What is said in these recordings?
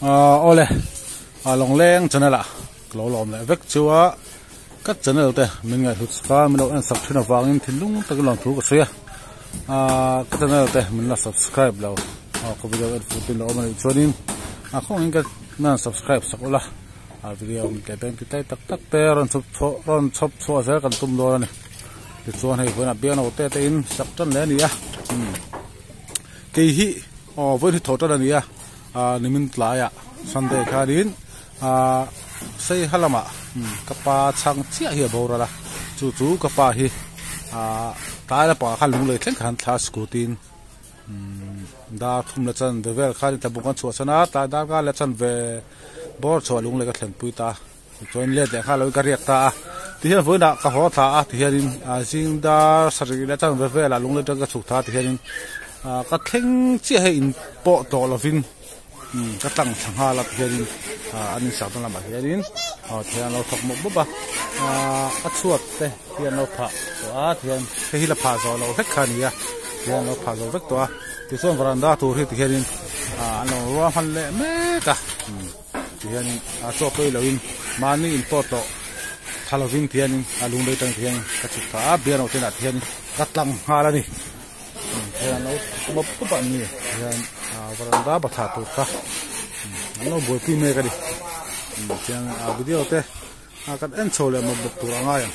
ole long leng channel a lo lom le vek chuwa kat channel te min ngai hlut ska min lo an subscribe wangin thinlung tak lon thu ka soya kat channel te min la subscribe lo ko video ad futin lo man chonin khong in ka na subscribe sakola video mi te ben ti tak tak te ron chop tho za kan tum lo ni ti chuan hei bona bian o te in sak tan le ni a ke hi voi hi thota ni a nimin tlaya Sunday kharin sei halama kapa chang chia hi bora la chu kapa hi ta la pa khal lung le thleng khan thla skutin da thum la chan de vel khan ta bungan chu sana ta da ga la chan ve bor chu lung le ka thleng puita join le de kha lo ka riak ta ti hian voina ka ho tha a ti hian jing da sari la chan ve ve la lung le ta ka chu tha ti hian ka thleng chi he in po to lovin ka tang changha la hian ani sa tan la ma hian thian lo thok mo ba a chuat te thian lo pha to a thian te hi la pha zo lo vek khania thian lo pha zo vek to a ti chuan veranda tur hi ti hian an lo ro han le me ka ti hian a cho pe lo in mani in po to thalovin thian a lung le tang thian ka chu ta bian o te na thian ka tlang ha la ni thian lo mo pa ni thian veranda ba tha tu ka no boy pi me ka di thian video te kan en chole mo buk tu anga ya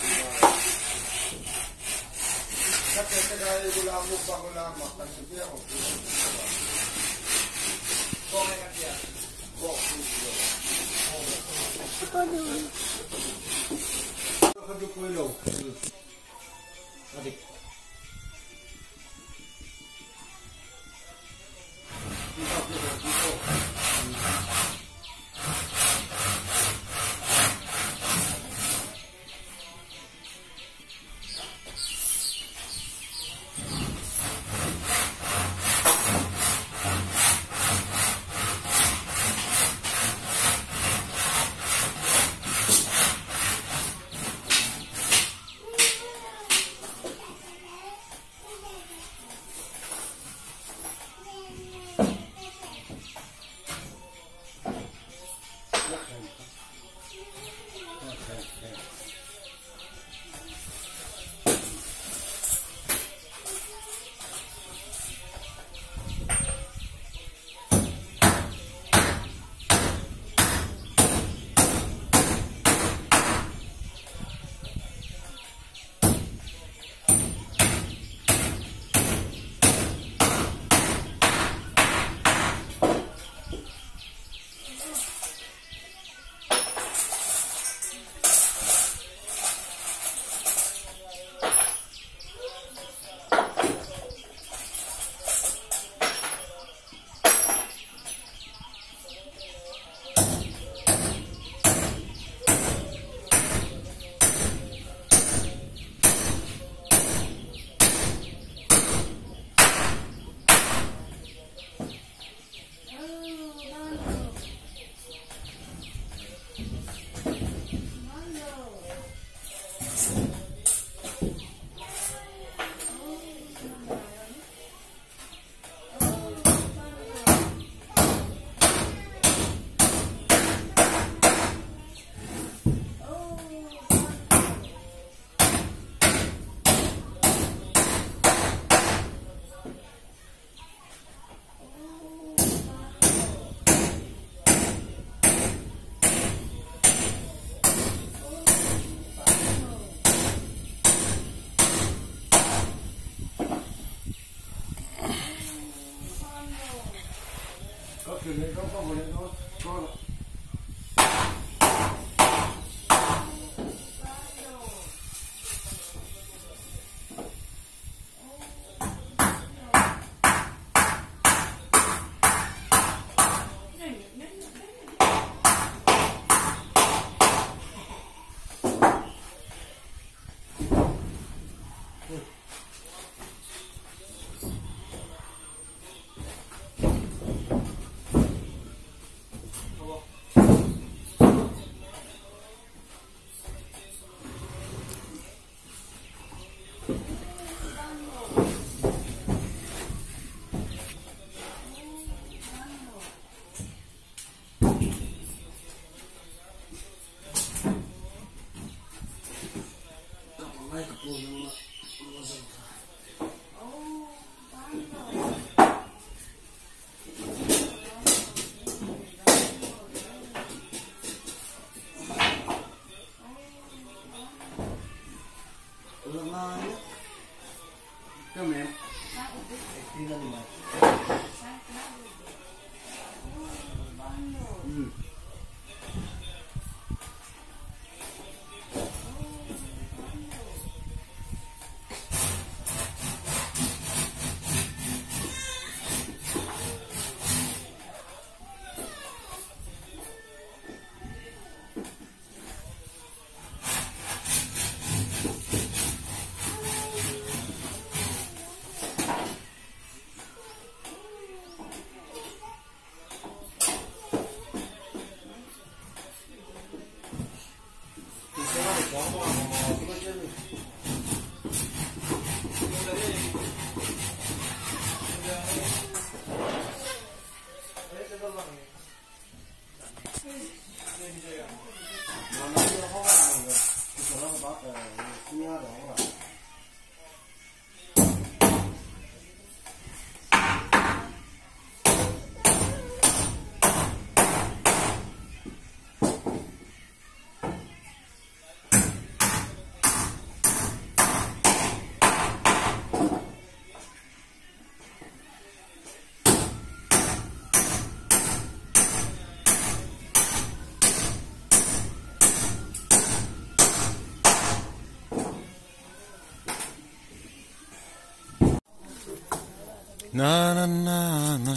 na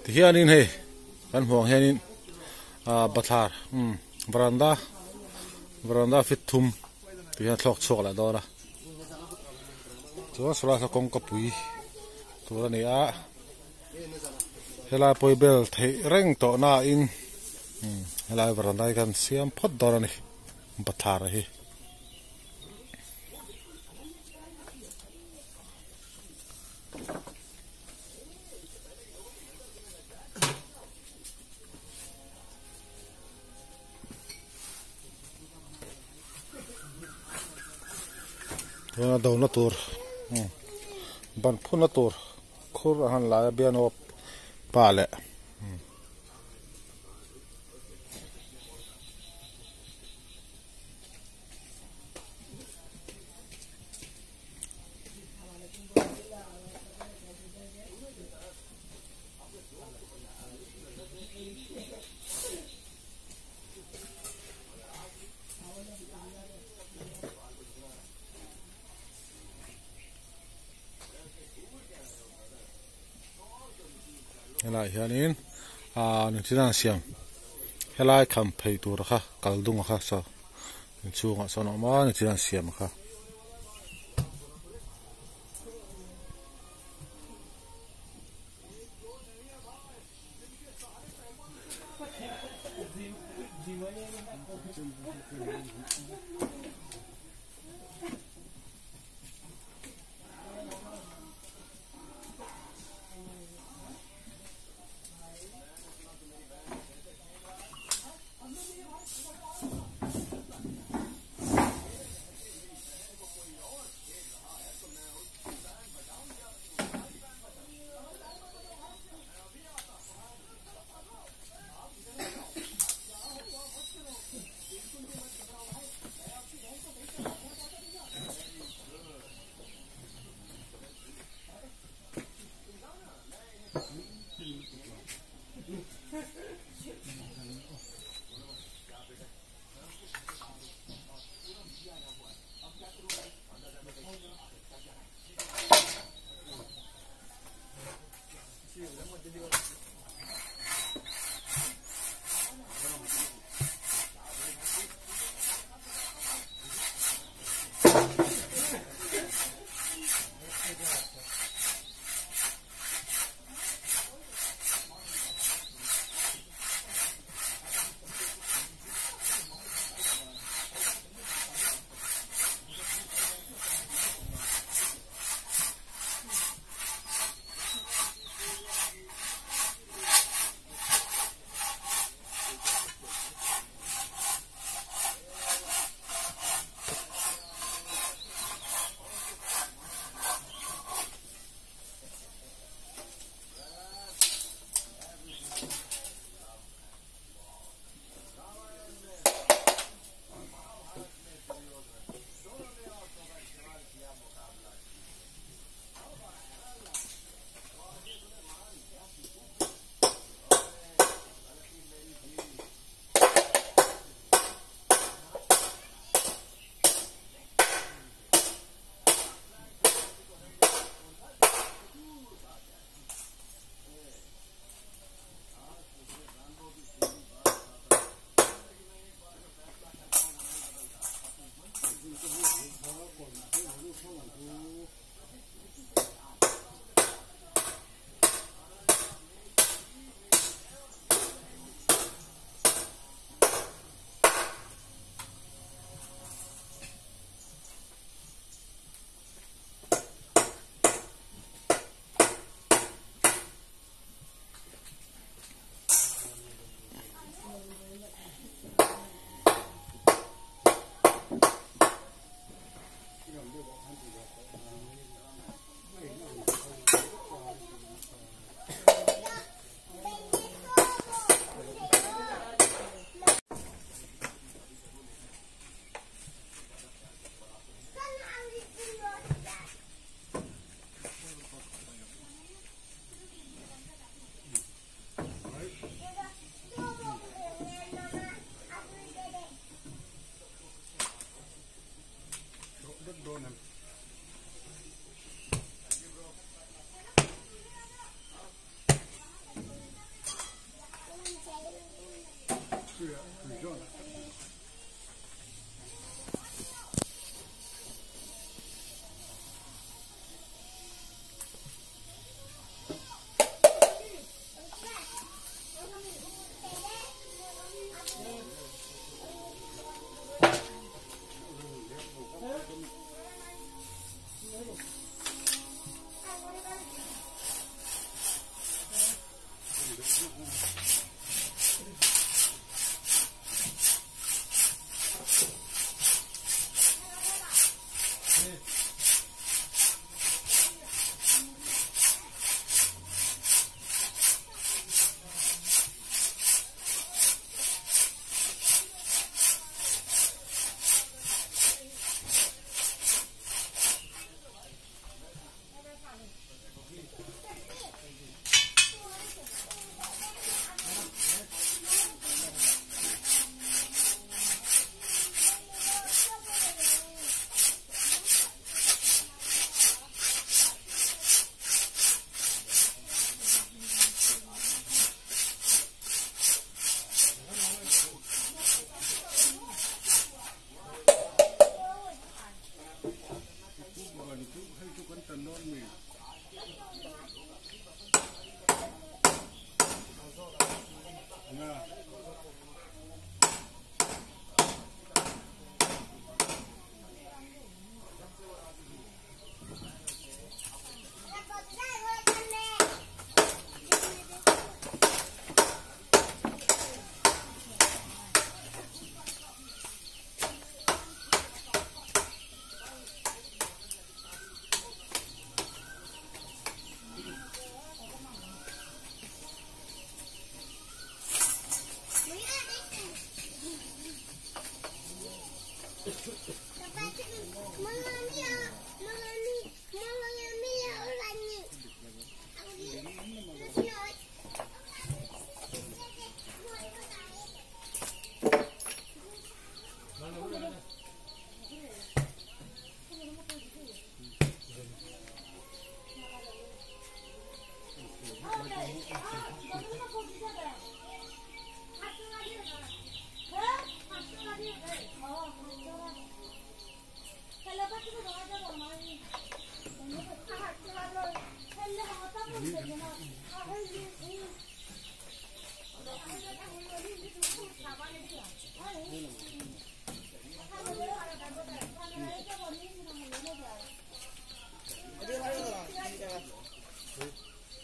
thì hiện in hey kan huang hiện in bathar veranda fit thum thì hiện thok chok la đó la cho sura sa kong kapui to la ne a hela poi bel thei reng to na in hela veranda kan siam phot dor ni bathar hi đầu nó tur ban phun nó tur khur han la bian op pa le helai hianin nungchidan siam helai kham phei tur kha kaldung kha so chunga sono ma nungchidan siam kha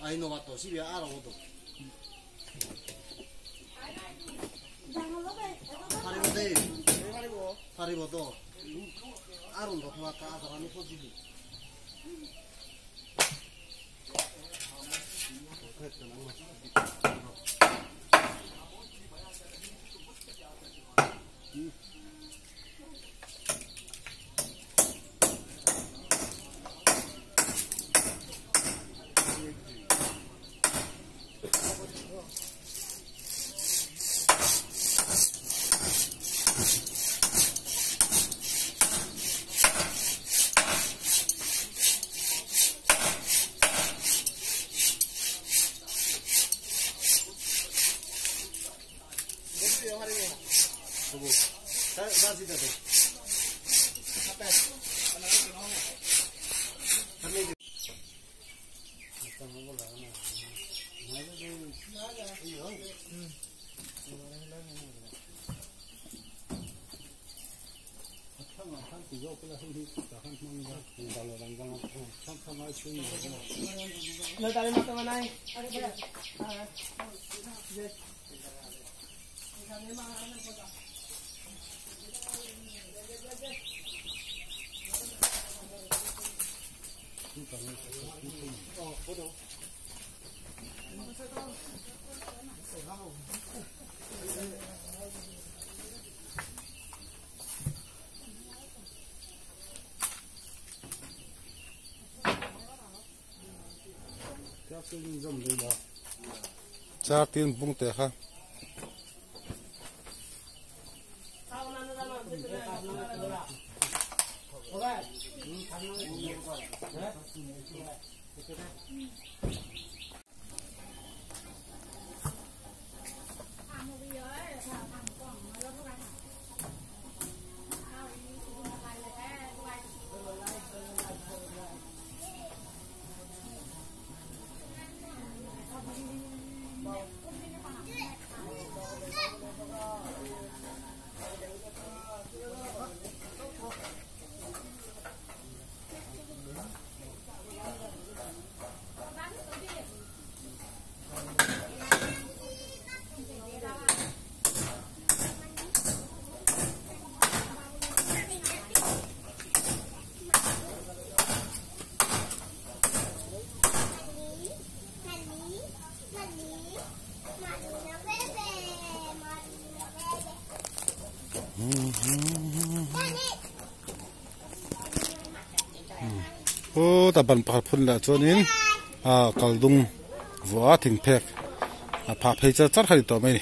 Ahí no va todo, si ve a lo otro. Haribo to. Arun to thua ka asara ni pojili. Nơi ta đi mặc tao này. Cha tin bung te ha ô ta ban pakhat phun la chuanin kaldung vua thing phek pha phei cha char khari to mai ni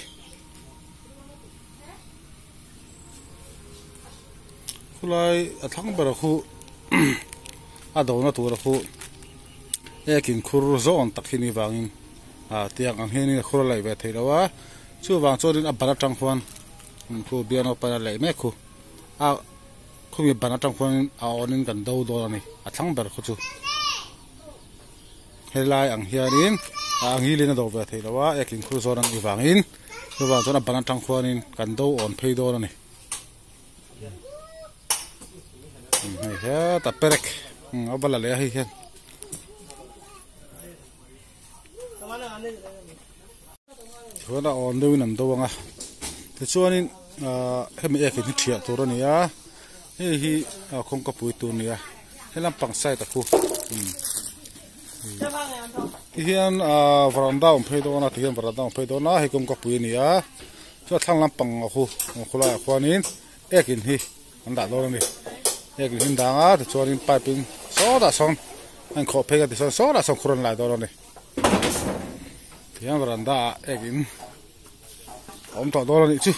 khulai athang bar khu adona tur khu ekin khur zon takhini wangin tiang ang heni khur lai ve theilawa chu wang chorin a bara tang khwan khu biano para lai me khu khu mi bana tang khwan a onin kan do do ni athang bar khu chu helai ang hianin ang hilina do ve theilawa ekin khur zon ang iwangin chu wang chona bana tang khwanin kan do on phei do ni he ta perek abala le hi hen thona on do nam do wanga te chuanin hemi ek ni thia tur ania hi khong ka pui tu nia helam pang sai ta khu hian varanda on phei do na thiam varanda on phei do na hi kom ka pui nia chu thlang lam pang khu khula khwanin ekin hi anda do ni ekin hin danga te chuanin piping so da song an kho phei ga ti so da song khuran lai do ni thiam varanda ekin om to do ni chu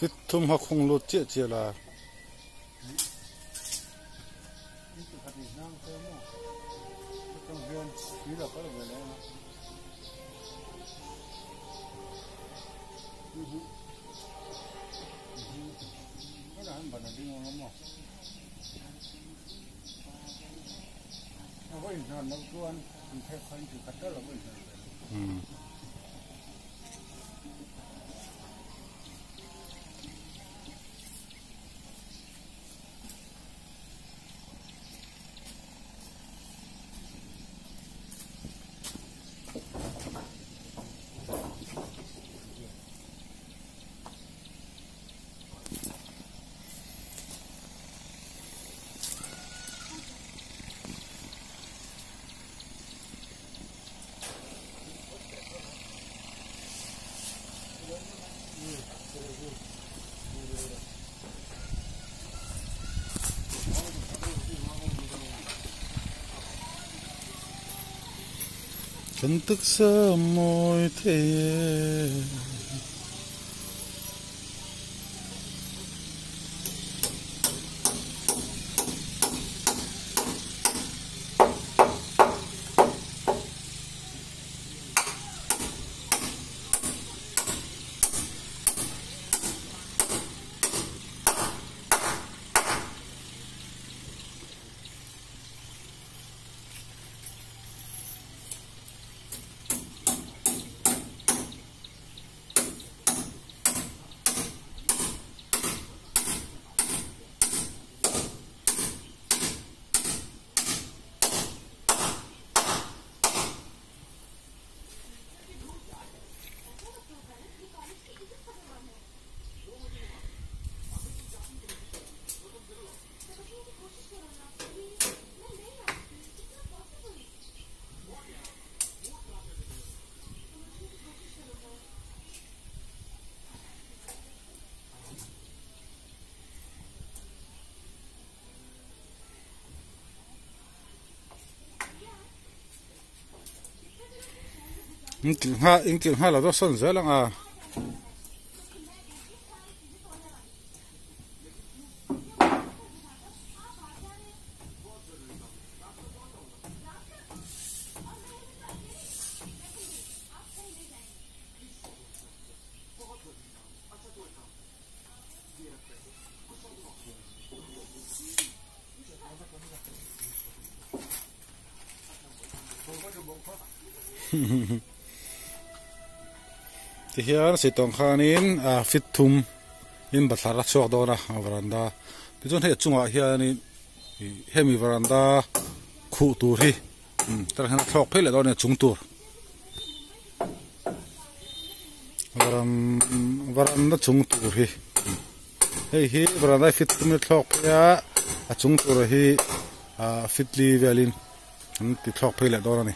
fit thum ha khung lo che che la chân tức sơ môi thế in ha la do son zelang a thì hiện sĩ tông khanin fit thum in bát thar chuak dona veranda ti chon he chunga hian hemi veranda khu tur hi tar hna thlok phele dona chung tur veranda chung tur hi hi veranda fit thum thlok ya a chung tur hi fitli velin ti thlok phele dona ni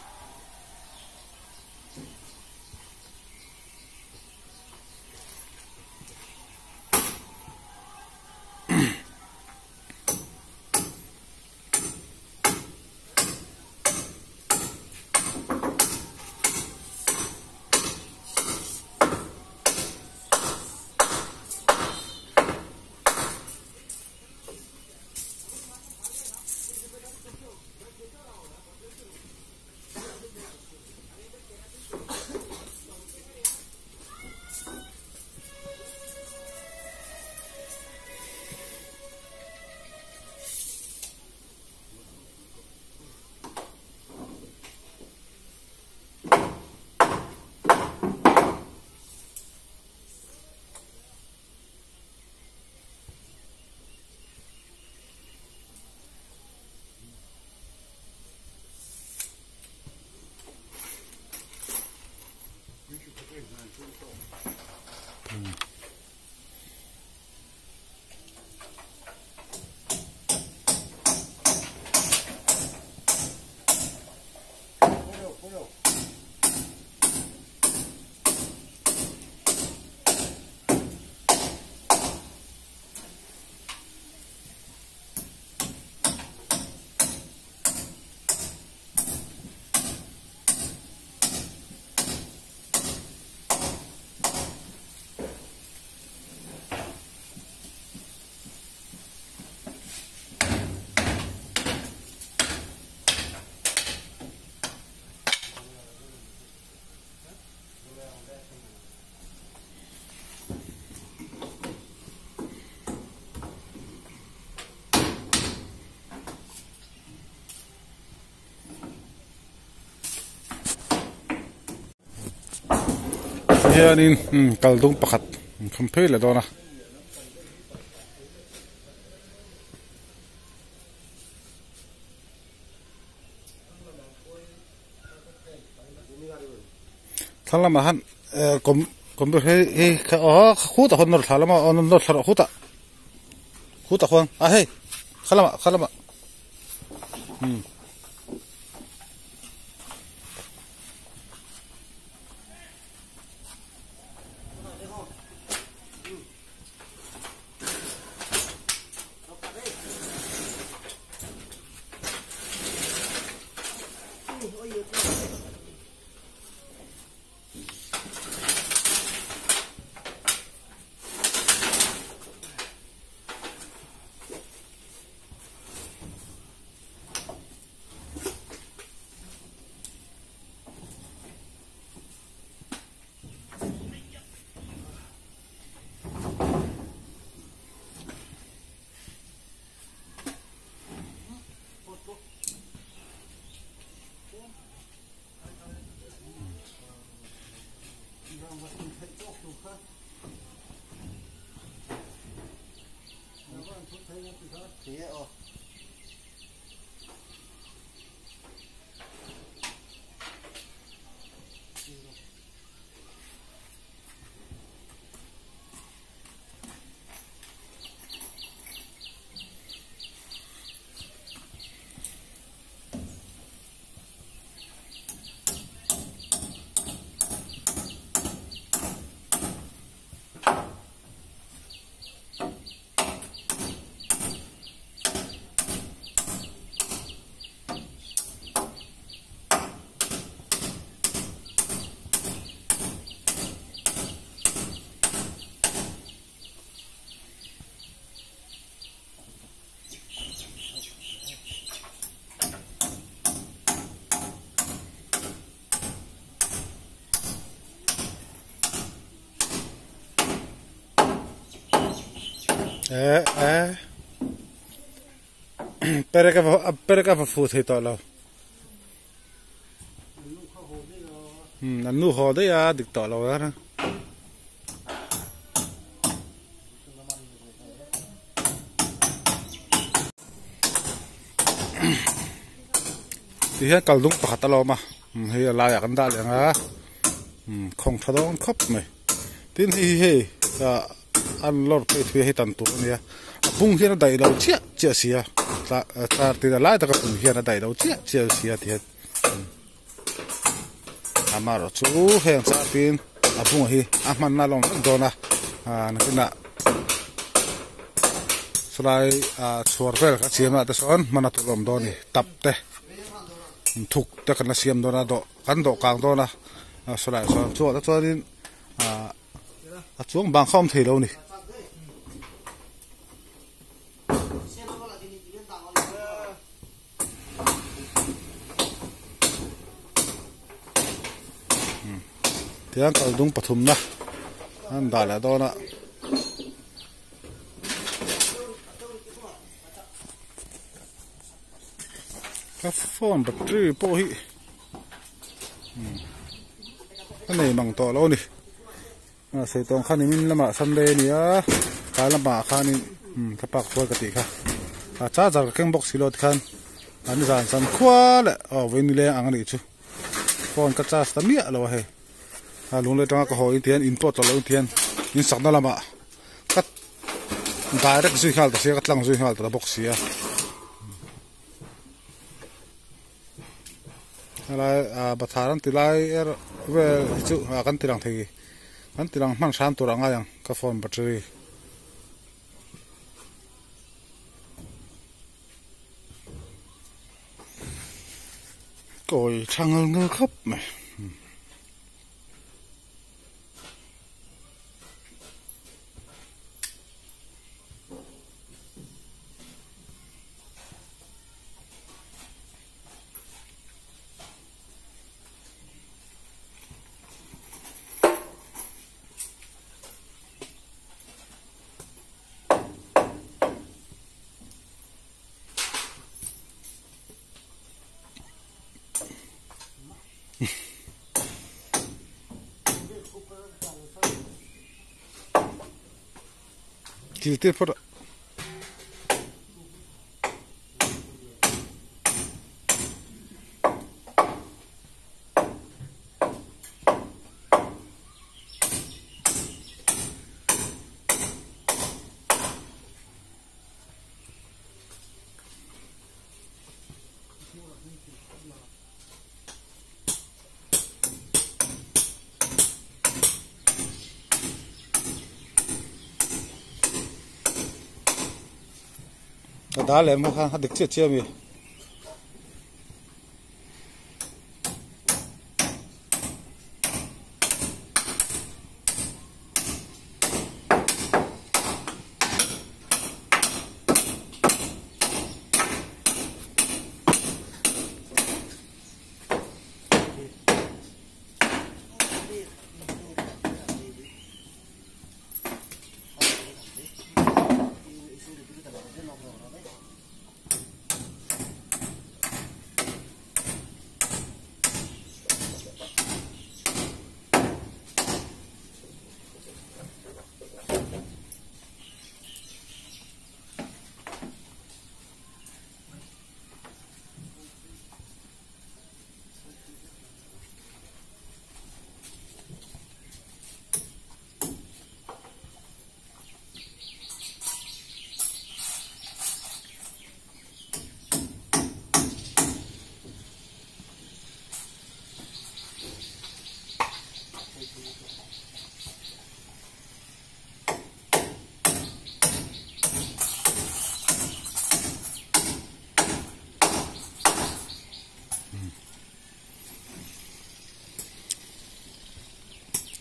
hianin kaldung pakhat khamphei la dona thalama han kom he kha khuta honnor thalama onor thar khuta khwang a he khalama pereka fa fu thei to lo nu ho de ya dik to lo ra thì hết cầu đúng bạc ta lo mà hay là lạiกันได้เลยนะของทะเลาะครบไหมทีนี้เฮ้อันรถไปที่ให้ตันตัวเนี่ยปุ่งเฮียนได้เราเชี่ยเสียตาตีละลายแต่ก็ปุ่งเฮียนได้เราเชี่ยเสียที่อามาเราชูเฮียนซาตินปุ่งเฮียมันน่าลงโดนนะนั่นคือน่ะสลายชัวร์เฟลก็เสียมาแต่ส่วนมันน่าตุลมโดนนี่ตับเตะถูกแต่กันเสียมโดนนะโดกันโดกลางโดนนะสลายส่วนชัวร์แต่ส่วนนี้ช่วงบางข้อมเทเรานี่ที่นั่นก็ดุงปฐุมนะนั่นได้แล้วโดนนะก็ฟอนแบตเตอรี่โป้ฮิอันนี้มังต่อแล้วนี่ใส่ตรงข้านี้มินละมาซันเดย์เนี่ยการละมาข้านี้ถ้าปักตัวกติค่ะจ้าจากเครื่องบ็อกซ์สิโลดคันอันนี้สันขวาแหละเว้นนี่เลยอังนี้ชูฟอนก็จ้าสตามีอะไรวะเฮ้ลุงเลยต้องก็หอยเทียนอินพอร์ตแล้วเทียนอินสักนั่นละมาก็ได้เรื่องสุดยอดแต่เสียก็ตั้งสุดยอดแต่บ็อกซ์เสียอะไรบัตรฐานติไลเวจุกันติลังทีกันติลังมันชานตัวรังยังก็ฟอนแบตเตอรี่ก็ช่างเงินครับไหมที่ที่พอได้เลยมั้งค่ะเด็กเชี่ยวมี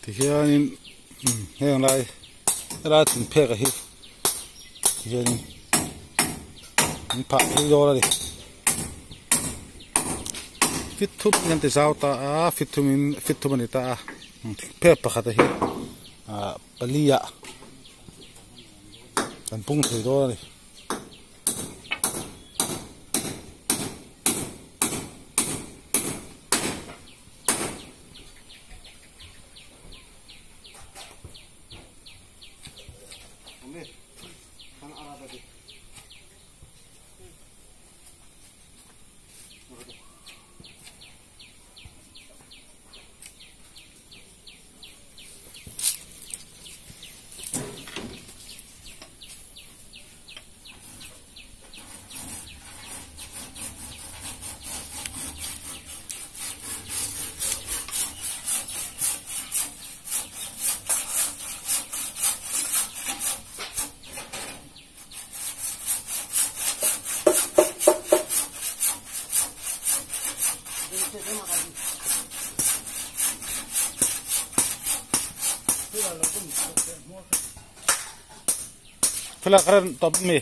ที่เฮียนี่เฮียอะไรอะไรถึงเพกะฮิที่เฮียนี่มันผักที่โยละดิฟิตทุบยันติสาวตาฟิตทุมันนี่ตาเพกปะขัดเฮียปลียะ กันปุ้งถือตัวนี่Fela karen top me.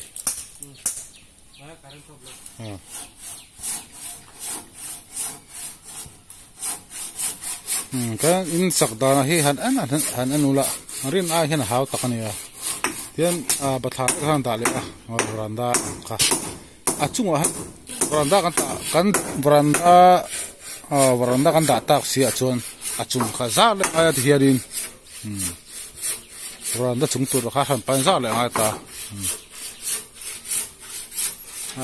Kan in sakdana hi han an ula rin a hian haw takania tian batha kan ta le a veranda ka achunga han veranda kan da tak si achon achung kha za le aya hiarin veranda chung tur kha han pan za le a ta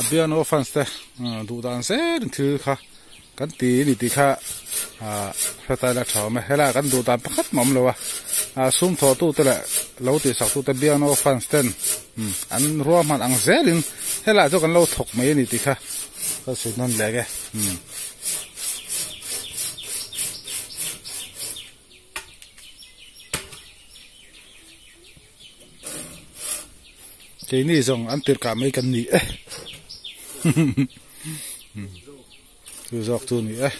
bian offense te du dan se thu kha kan ti ni ti kha ta la chaw me hela kan du dan pakhat mam lo wa sum tho tu te la lo ti sak tu te bian offense ten an ro man ang zelin hela jo kan lo thok mai ni ti kha ka su non le ge cái này giống ăn tiệt cả mấy cái nỉ ấy, cứ dọc tu nỉ ấy.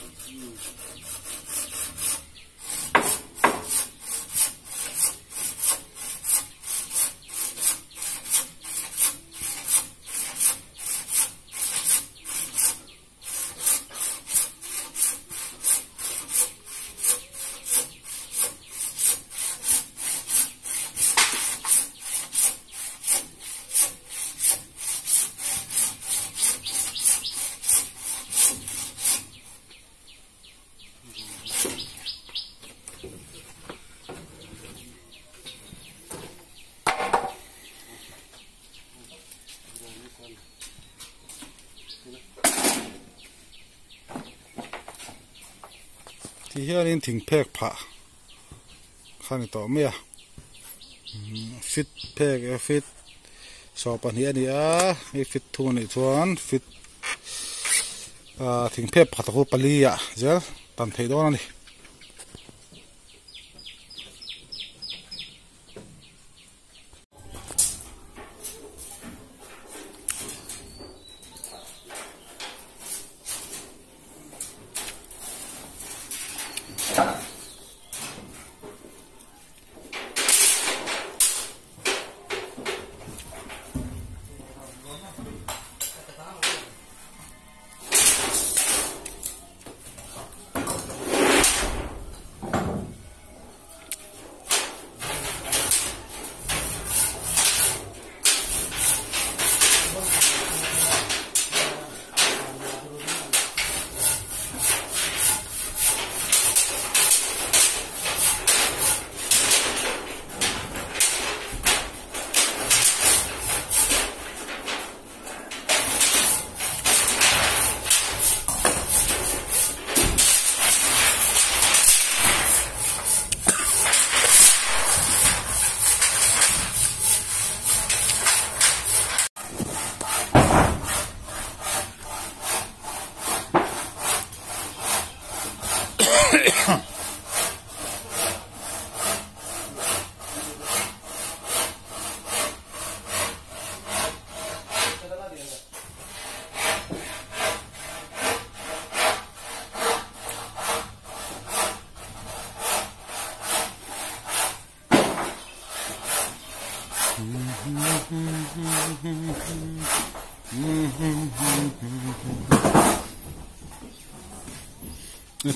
Thì hiện in thỉnh phèk phá khăn to mía fit phèk fit so pan hi ani a fit thu ni chuan fit thỉnh phèk phá to pali a zel tan thei don ani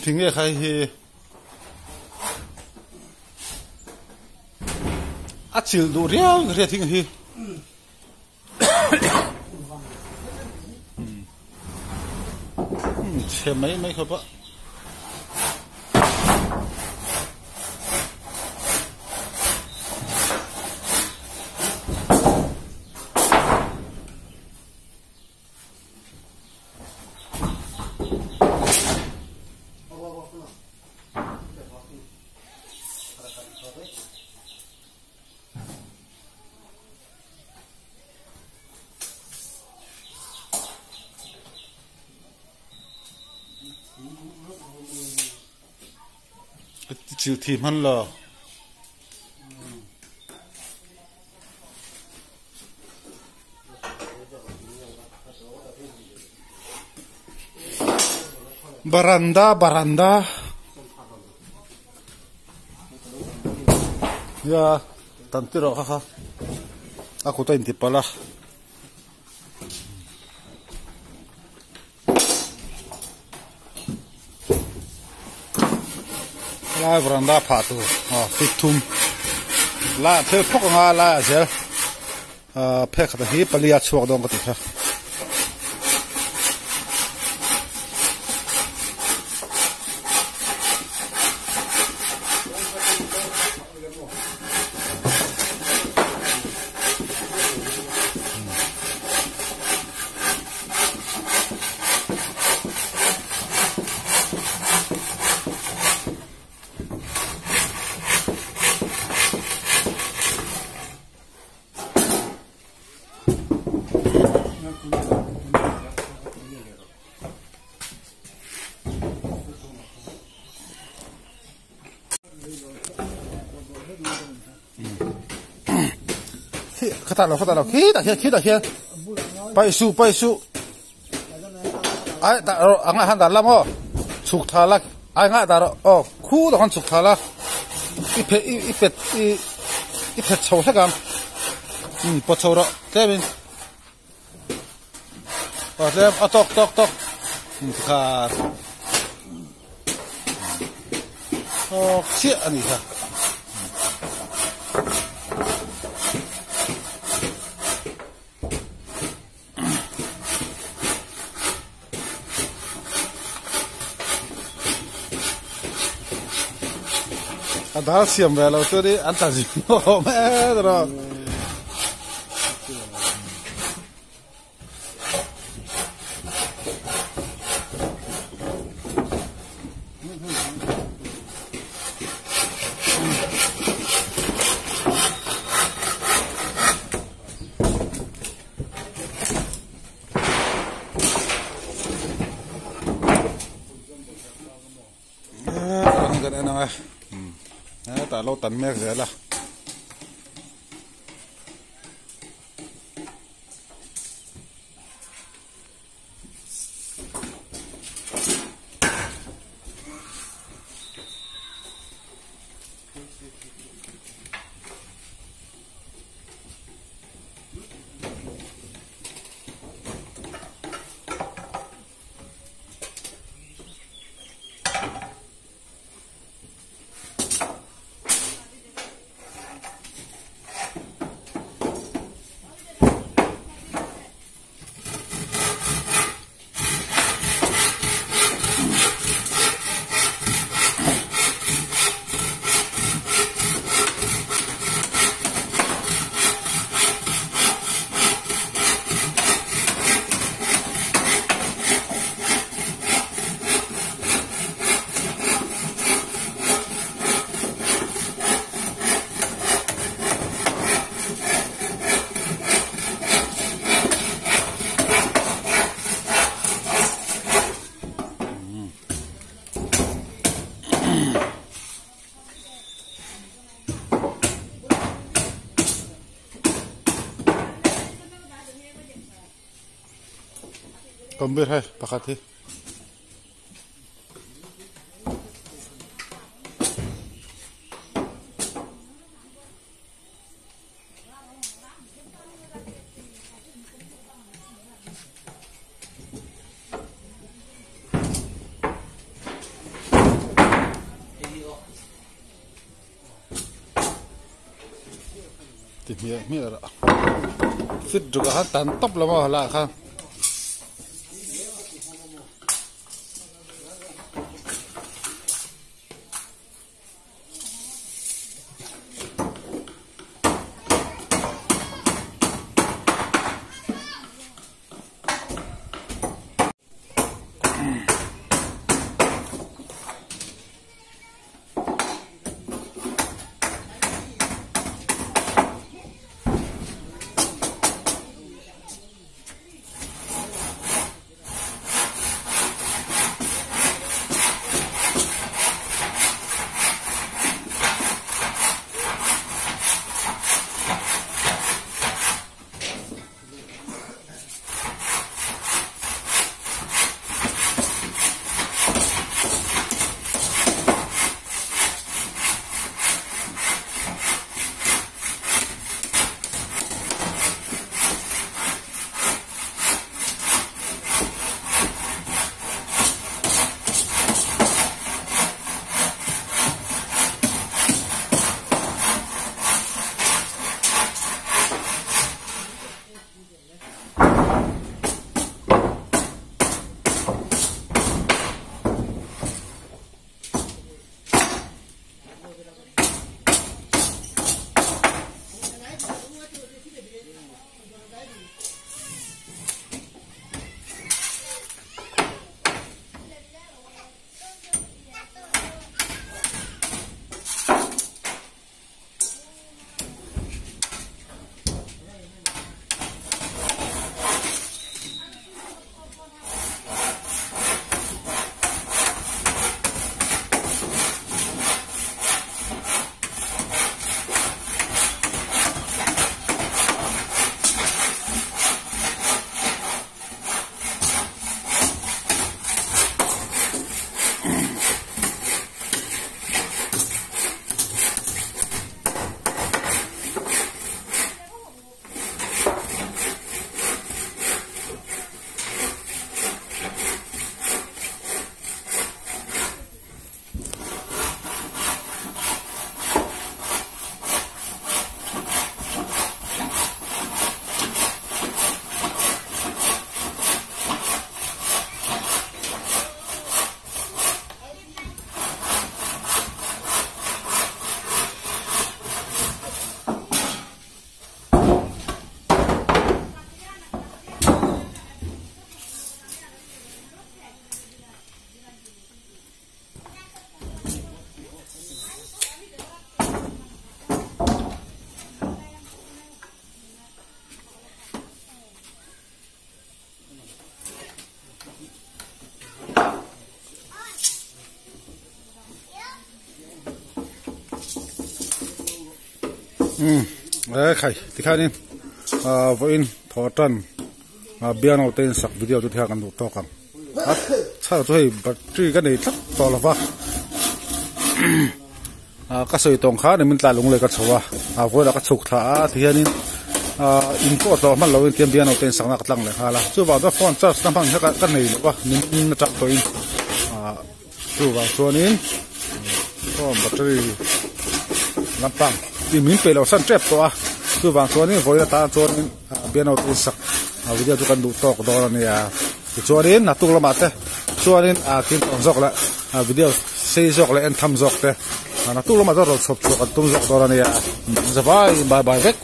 thỉnh nghe khai hi chịu đủ riêng thỉnh hi xem mấy không á chịu thìm hơn lò baranda ya tantiro ha aku tahu inti pala la baranda phatu fitum la the phok nga la zel phek ta hi palia chuak dong ka ti kha khát lắm khi ta bay su ai ta anh ăn đã làm ho sụt thà là anh ăn đã khu đó con sụt thà là ít pet sầu sắc cam bớt sầu đó thế mình thế tóc khá chia anh ấy đã xiêm về rồi tôi đi ăn tạt gì mẹ rồi cái này nào ta lâu tận mẹ rẻ là Kambir hai pakati thì mía rồi fit juga kan tantap lama lah kan khai thì khai nên với in thọ trần piano tên sạc video tôi theoกันดูต่อกันsao tôi bật truy cái này thấp to là va các sợi tông khác này mình lại lùng lại các số với là các chục thả thì nên import to mà lâu tiền piano tên sạc nát lăng lại hala chú vào đó phone charge năm bằng cái này va mình nó chặt tôi chú vào số nên phone battery năm bằng thì mình phải là sẵn chép to chú vào số nên với là ta số nên piano tên sạc video tôi cần đủ to của đó này cho đến là tung làm thế cho đến kim tổng dọc lại video xây dọc lại anh thăm dọc thế là tung làm rồi sập sập tung dọc đó này giờ bye bye vết